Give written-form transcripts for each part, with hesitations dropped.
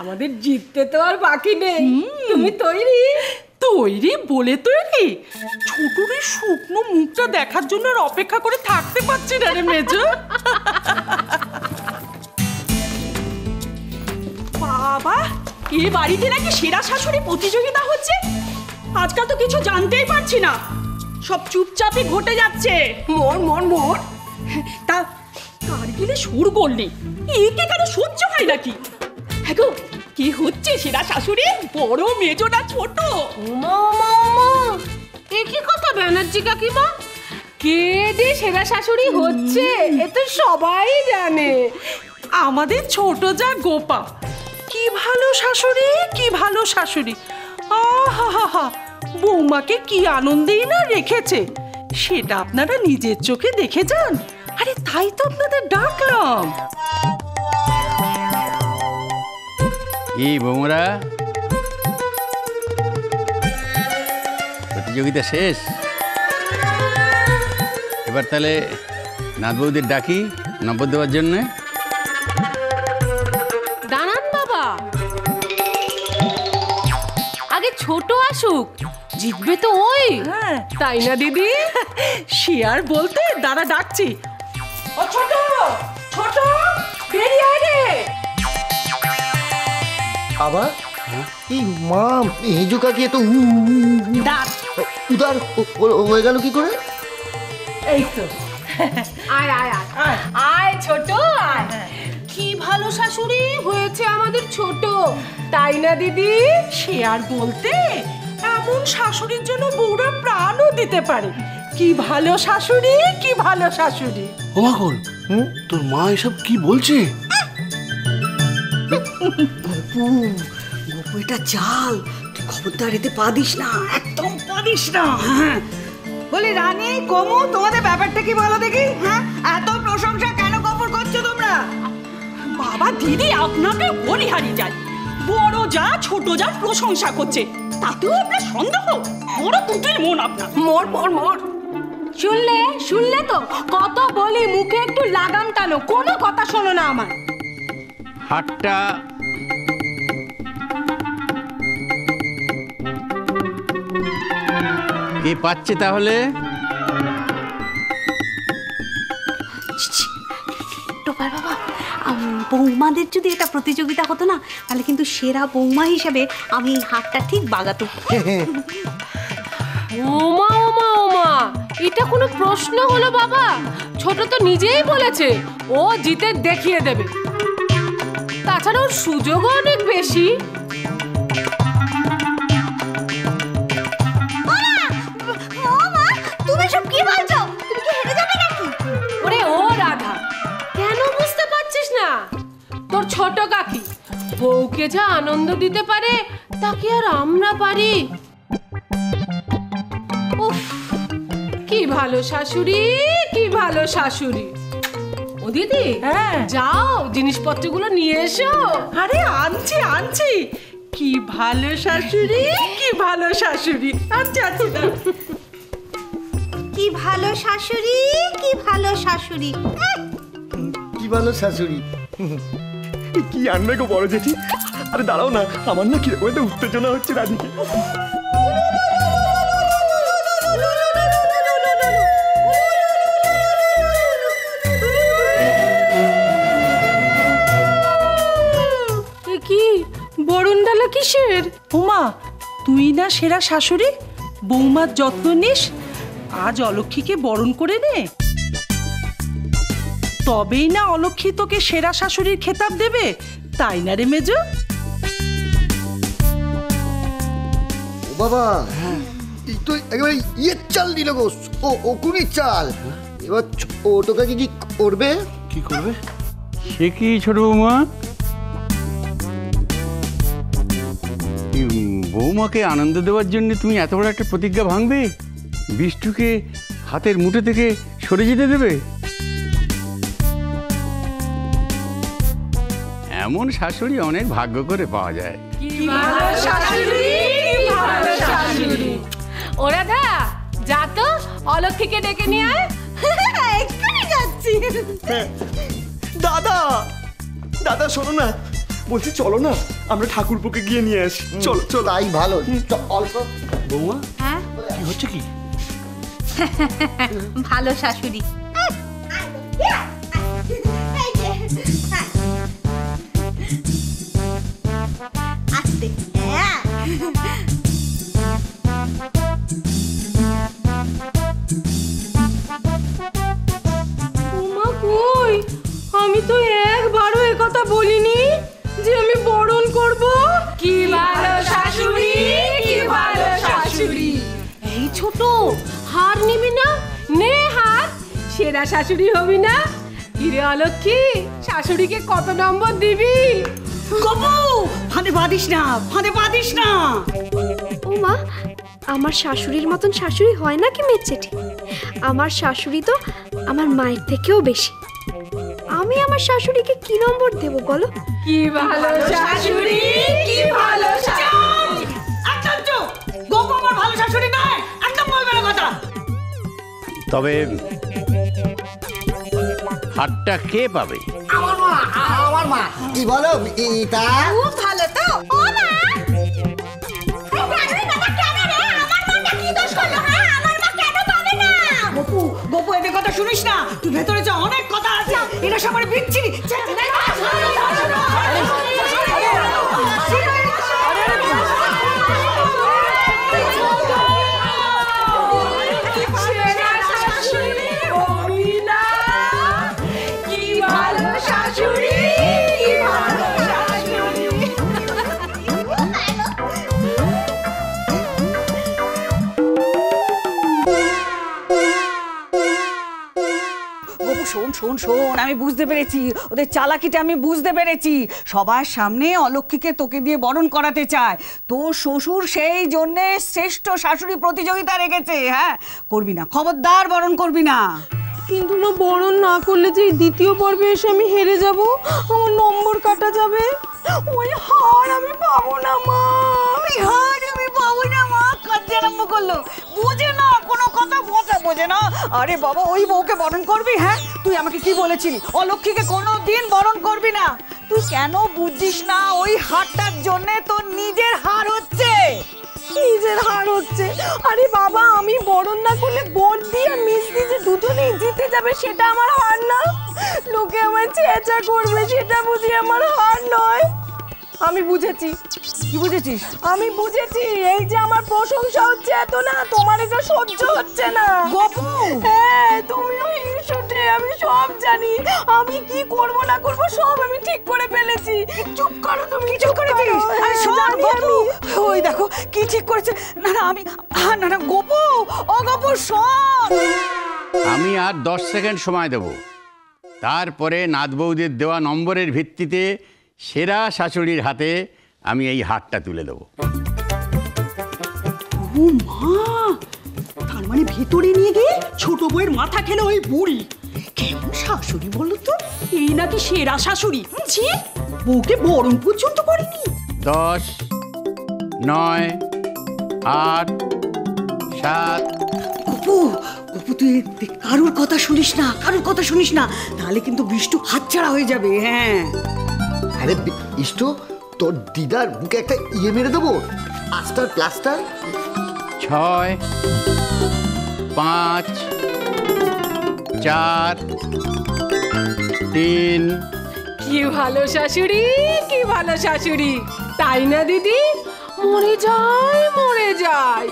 আমাদের জিততে তো আর বাকি নেই। তুমি তৈরি? তৈরি বলে তৈরি। ছোটুর এই শুকনো মুখটা দেখার জন্য আর অপেক্ষা করে থাকতে পারছি না রে মেজো। বাবা, এই বাড়িতে নাকি সেরা শাশুড়ি প্রতিযোগিতা হচ্ছে। আজকাল তো কিছু জানতেই পারছি না, সব চুপচাপই ঘটে যাচ্ছে। মোর মোর মোর তা কারগিলে সুর করলি, একে কেন সহ্য হয় নাকি? হ্যাঁ গো, কি হচ্ছে সেরা শাশুড়ি? বড় মেজো না ছোট? ওমা ওমা ওমা, এ কি কথা ব্যানার্জি কাকিমা? কে যে সেরা শাশুড়ি হচ্ছে এ তো সবাই জানে। আমাদের ছোট যা গোপা। কি ভালো শাশুড়ি, কি ভালো শাশুড়ি। আহা, বৌমাকে কি আনন্দেই না রেখেছে, সেটা আপনারা নিজের চোখে দেখে যান। আরে তাই তো আপনাদের ডাকলাম। কি বৌমরা, প্রতিযোগিতা শেষ? এবার তাহলে নাথ বৌদির ডাকি নম্বর দেওয়ার জন্যে। দাঁড়ান বাবা, আগে ছোট আসুক, জিতবে তো ওই। হ্যাঁ, তাই না দিদি? সে আর বলতে, দাঁড়া ডাকছি। ও ছোট, ছোট বেরিয়ে আয় রে। আবার এই মা মেজো কাকি তো উদার হয়ে গেল কি করে? এই তো, আয় আয় আয় আয় ছোট আয়। কি ভালো শাশুড়ি হয়েছে আমাদের ছোট, তাই না দিদি? সে আর বলতে, এমন শাশুড়ির জন্য বউরা প্রাণও দিতে পারে। কি ভালো শাশুড়ি, কি ভালো শাশুড়ি। ওমাকল, তোর মা এসব কি বলছে? গপু গপু, এটা চাল, তুই খবরদার এতে পা দিস না, একদম পা দিস না। বলি রানী, কমু, তোমাদের ব্যাপারটা কি বলো দেখি? হ্যাঁ, এত প্রশংসা কেন গপুর করছো তোমরা? বাবা দিদি, আপনাকে বলি হারিয়ে যায়। বড় যা ছোট যা প্রশংসা করছে, তাতেও আপনার সন্দেহ? বড় দুটোই মন আপনার। মোর মোর মোর। শুনলে তো, কত বলি মুখে একটু লাগাম টানো, কোনো কথা শোনো না আমার। হাটটা কে পাচ্ছে তাহলে? টোপার বাবা, বৌমাদের যদি এটা প্রতিযোগিতা হতো না, তাহলে কিন্তু সেরা বৌমা হিসেবে আমি এই হাতটা ঠিক বাগাতো। ওমা ওমা ওমা, এটা কোনো প্রশ্ন হলো বাবা? ছোট তো নিজেই বলেছে ও জিতে দেখিয়ে দেবে। তাছাড়া ওর সুযোগও অনেক বেশি। তুমি সব কি বলছো? তুমি কি হেরে যাবে নাকি? ওরে ও রাধা, কেন বুঝতে পারছিস না? তোর ছোট কাকি বউকে যা আনন্দ দিতে পারে, তা কি আর আমরা পারি? উফ, কি ভালো শাশুড়ি, কি ভালো শাশুড়ি। ও দিদি, হ্যাঁ যাও জিনিসপত্রগুলো নিয়ে এসো। আরে আনছি আনছি। কি ভালো শাশুড়ি, কি ভালো শাশুড়ি। আচ্ছা আচ্ছা, কি ভালো শাশুড়ি, কি ভালো শাশুড়ি। কি ভালো শাশুড়ি। কি আনবে গো বড় জেঠি? আরে দাঁড়াও না, আমার না কিরকম একটা উত্তেজনা হচ্ছে রানীকে। কি বরণ ডালা কিসের? উমা, তুই না সেরা শাশুড়ি, বৌমার যত্ন নিস। আজ অলক্ষীকে বরণ করে নে, তবেই না অলক্ষী তোকে সেরা শাশুড়ির খেতাব দেবে, তাই না রে মেজো? ও বাবা, এই তো একেবারে ইয়ের চাল দিল গো, ওকুনির চাল। এবার ছোট কাকি কি করবে? কি করবে? সে কি ছোট বৌমা? বৌমাকে আনন্দ দেওয়ার জন্য তুমি এত বড় একটা প্রতিজ্ঞা ভাঙবে? বিষ্টুকে হাতের মুঠো থেকে সরে যেতে দেবে? এমন শাশুড়ি অনেক ভাগ্য করে পাওয়া যায়। কি ভালো শাশুড়ি, কি ভালো শাশুড়ি। ও রাধা, যা তো অলক্ষীকে ডেকে নিয়ে আয়। এক্ষুনি যাচ্ছি। দাদা, দাদা শোনো না, বলছি চলো না আমরা ঠাকুরপোকে গিয়ে নিয়ে আসি। চলো চলো। তাই ভালো। অল্প বৌমা হ্যাঁ কি হচ্ছে কি? ভালো শাশুড়ি। আস্তে ওমা কই, আমি তো একবারও একথা বলিনি যে আমি বরণ করব। কি ভালো শাশুড়ি, কি ভালো শাশুড়ি। এই ছোট, হার নিবি না? নে হার, সেরা শাশুড়ি হবি না? কিরে অলক্ষী, শাশুড়িকে কত নম্বর দিবি? গপু ফাঁদে বাঁধিস না, ফাঁদে বাঁধিস না। ও মা, আমার শাশুড়ির মতন শাশুড়ি হয় নাকি মেচেটি? আমার শাশুড়ি তো আমার মায়ের থেকেও বেশি। আমি আমার শাশুড়িকে কি নম্বর দেবো বলো? কি ভালো শাশুড়ি, কি ভালো শাশুড়ি। আশ্চর্য, গপু আমার ভালো শাশুড়ি নয়, একদম বলবে না কথা। তবে হাতটা কে পাবে? আমার মা। কি বলো এটা? খুব ভালো তো। ও মা, গপু গপু এদের কথা শুনিস না, তুই ভেতরে যা, অনেক কথা আছে, এরা সবার বিচ্ছিরি। শোন শোন শোন, আমি বুঝতে পেরেছি ওদের চালাকিটা, আমি বুঝতে পেরেছি। সবার সামনে অলক্ষীকে তোকে দিয়ে বরণ করাতে চায়। তোর শ্বশুর সেই জন্যে শ্রেষ্ঠ শাশুড়ি প্রতিযোগিতা রেখেছে। হ্যাঁ, করবি না, খবরদার বরণ করবি না। কিন্তু না, বরণ না করলে যে দ্বিতীয় পর্বে এসে আমি হেরে যাব, আমার নম্বর কাটা যাবে। ওই হার আমি পাবো না মা। আমি হার আমি পাবো না মা, কাঁদতে আরম্ভ করলো। বোঝে না কোনো কথা, বোঝে না। আরে বাবা, ওই বউকে বরণ করবি? হ্যাঁ, তুই আমাকে কি বলেছিলি? অলক্ষীকে কোনো দিন বরণ করবি না। তুই কেন বুঝছিস না? ওই হারটার জন্যে তোর নিজের হার হচ্ছে। নিজের হার হচ্ছে? আরে বাবা, আমি বরণ না করলে বড়দি আর মিষ্টি যে দুজনেই জিতে যাবে, সেটা আমার হার না? লোকে আমায় চেঁচা করবে, সেটা বুঝি আমার হার নয়? আমি বুঝেছি। কি বুঝেছিস? আমি বুঝেছি, এই যে আমার প্রশংসা হচ্ছে এত না, তোমার এটা সহ্য হচ্ছে না। গপু, হ্যাঁ, তুমিও হিংসুটে, আমি সব জানি। আমি কি করব না করব সব আমি ঠিক করে ফেলেছি। চুপ করো তুমি, চুপ করেছিস? আরে শোন গপু, ওই দেখো কি ঠিক করেছে। না না আমি, না না গপু, ও গপু শোন। আমি আর 10 সেকেন্ড সময় দেব, তারপরে নাথ বৌদির দেওয়া নম্বরের ভিত্তিতে সেরা শাশুড়ির হাতে আমি এই হাতটা তুলে দেবো। ও মা, তার মানে ভেতরে নিয়ে গিয়ে ছোট বউয়ের মাথা খেলে ওই বুড়ি। কেমন শাশুড়ি বলো তো? এই নাকি সেরা শাশুড়ি? ছি, বউকে বরণ পর্যন্ত করেনি। 10, 9, 8, 7। গপু, গপু তুই কারোর কথা শুনিস না, কারোর কথা শুনিস না, তাহলে কিন্তু বিষ্টু হাতছাড়া হয়ে যাবে। হ্যাঁ, আরে ইষ্টু, তোর দিদার বুকে একটা ইয়ে মেরে দেবো, আস্টার প্লাস্টার। 6, 5, 4, 3। কি ভালো শাশুড়ি, কি ভালো শাশুড়ি, তাই না দিদি? মরে যায়, মরে যায়।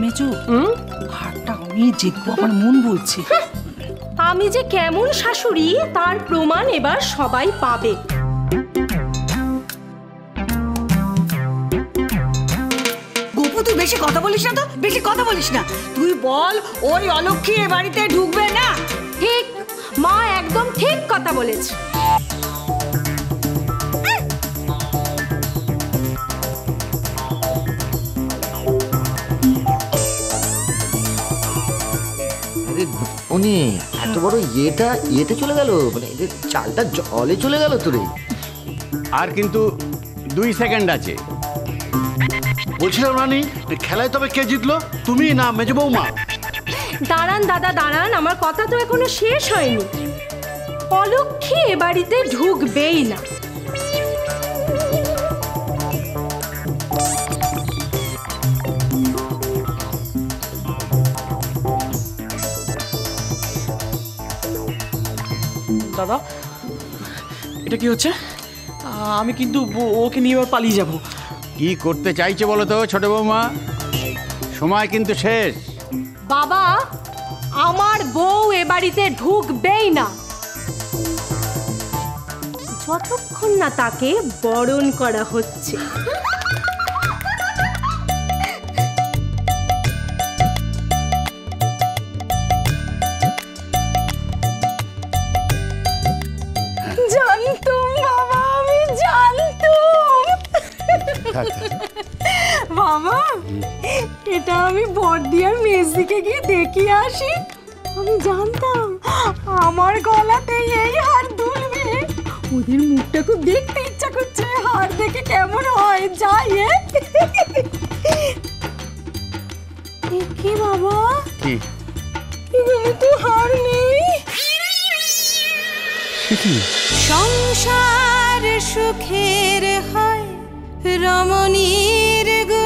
মেজু, হারটা আমি জিতবো, আমার মন বলছে। আমি যে কেমন শাশুড়ি তার প্রমাণ এবার সবাই পাবে। গপু তুই বেশি কথা বলিস না তো, বেশি কথা বলিস না। তুই বল, ওই অলক্ষী এ বাড়িতে ঢুকবে না? ঠিক, মা একদম ঠিক কথা বলেছে। আরে উনি এত বড় ইয়েতে চলে গেল, মানে এদের চালটা জলে চলে গেল তোরে। আর কিন্তু 2 সেকেন্ড আছে। বলছিলাম রানী, খেলায় তবে কে জিতলো, তুমি না মেজো বৌমা? দাঁড়ান দাদা দাঁড়ান, আমার কথা তো এখনো শেষ হয়নি। অলক্ষী এ বাড়িতে ঢুকবেই না। দাদা, এটা কি হচ্ছে? আমি কিন্তু ওকে নিয়ে এবার পালিয়ে যাব। কি করতে চাইছে বলো তো ছোট বৌমা? সময় কিন্তু শেষ। বাবা, আমার বউ এ বাড়িতে ঢুকবেই না যতক্ষণ না তাকে বরণ করা হচ্ছে। জানতুম বাবা, আমি জানতুম। বাবা, এটা আমি বড়দিয়ার মেজদিকে গিয়ে দেখিয়ে আসি। আমি জানতাম আমার গলাতেই এই হার দুলবে। ওদের মুখটা খুব দেখতে ইচ্ছা করছে, হার দেখে কেমন হয়। যাই দেখি বাবা, কি এখানে তো হার নেই। সংসার সুখের হয় রমণীর গো